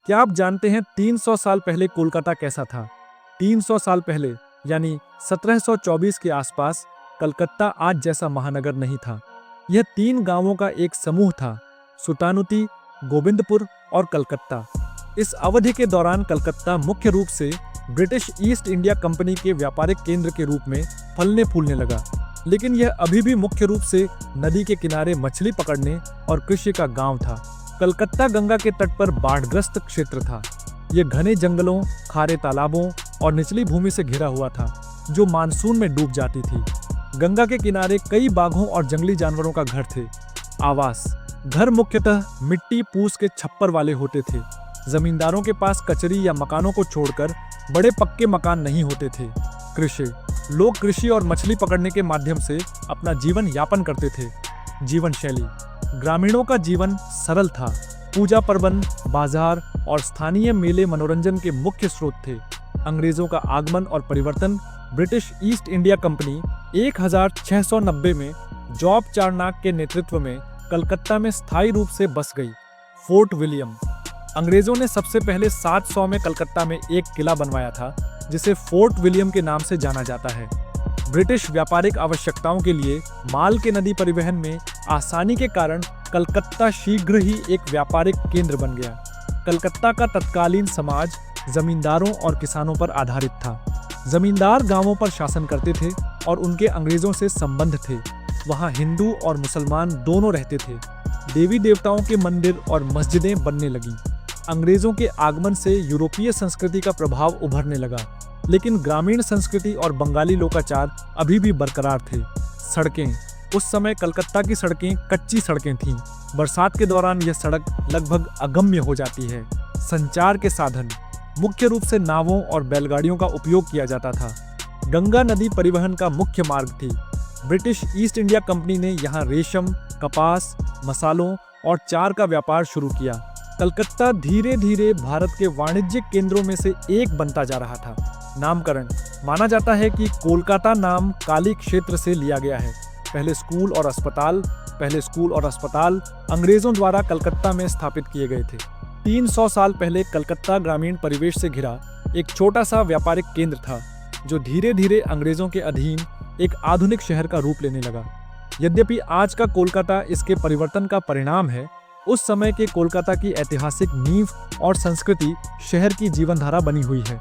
क्या आप जानते हैं 300 साल पहले कोलकाता कैसा था? 300 साल पहले यानी 1724 के आसपास कलकत्ता आज जैसा महानगर नहीं था। यह 3 गांवों का एक समूह था, सुल्तानुती, गोविंदपुर और कलकत्ता। इस अवधि के दौरान कलकत्ता मुख्य रूप से ब्रिटिश ईस्ट इंडिया कंपनी के व्यापारिक केंद्र के रूप में फलने फूलने लगा, लेकिन यह अभी भी मुख्य रूप से नदी के किनारे मछली पकड़ने और कृषि का गांव था। कलकत्ता गंगा के तट पर बाढ़ग्रस्त क्षेत्र था। यह घने जंगलों, खारे तालाबों और निचली भूमि से घिरा हुआ था, जो मानसून में डूब जाती थी। गंगा के किनारे कई बाघों और जंगली जानवरों का घर थे। आवास घर मुख्यतः मिट्टी पूस के छप्पर वाले होते थे। जमींदारों के पास कचरी या मकानों को छोड़कर बड़े पक्के मकान नहीं होते थे। कृषि लोग कृषि और मछली पकड़ने के माध्यम से अपना जीवन यापन करते थे। जीवन शैली ग्रामीणों का जीवन सरल था। पूजा पर्वन, बाजार और स्थानीय मेले मनोरंजन के मुख्य स्रोत थे। अंग्रेजों का आगमन और परिवर्तन ब्रिटिश ईस्ट इंडिया कंपनी 1690 में जॉब चार्नाक के नेतृत्व में कलकत्ता में स्थायी रूप से बस गई। फोर्ट विलियम अंग्रेजों ने सबसे पहले 700 में कलकत्ता में एक किला बनवाया था, जिसे फोर्ट विलियम के नाम से जाना जाता है। ब्रिटिश व्यापारिक आवश्यकताओं के लिए माल के नदी परिवहन में आसानी के कारण कलकत्ता शीघ्र ही एक व्यापारिक केंद्र बन गया। कलकत्ता का तत्कालीन समाज जमींदारों और किसानों पर आधारित था। जमींदार गांवों पर शासन करते थे और उनके अंग्रेजों से संबंध थे। वहां हिंदू और मुसलमान दोनों रहते थे। देवी देवताओं के मंदिर और मस्जिदें बनने लगीं। अंग्रेजों के आगमन से यूरोपीय संस्कृति का प्रभाव उभरने लगा, लेकिन ग्रामीण संस्कृति और बंगाली लोकाचार अभी भी बरकरार थे। सड़कें उस समय कलकत्ता की सड़कें कच्ची सड़कें थीं। बरसात के दौरान यह सड़क लगभग अगम्य हो जाती है। संचार के साधन मुख्य रूप से नावों और बैलगाड़ियों का उपयोग किया जाता था। गंगा नदी परिवहन का मुख्य मार्ग थी। ब्रिटिश ईस्ट इंडिया कंपनी ने यहाँ रेशम, कपास, मसालों और चार का व्यापार शुरू किया। कलकत्ता धीरे धीरे भारत के वाणिज्यिक केंद्रों में से एक बनता जा रहा था। नामकरण माना जाता है कि कोलकाता नाम काली क्षेत्र से लिया गया है। पहले स्कूल और अस्पताल अंग्रेजों द्वारा कलकत्ता में स्थापित किए गए थे। 300 साल पहले कलकत्ता ग्रामीण परिवेश से घिरा एक छोटा सा व्यापारिक केंद्र था, जो धीरे धीरे अंग्रेजों के अधीन एक आधुनिक शहर का रूप लेने लगा। यद्यपि आज का कोलकाता इसके परिवर्तन का परिणाम है, उस समय के कोलकाता की ऐतिहासिक नींव और संस्कृति शहर की जीवनधारा बनी हुई है।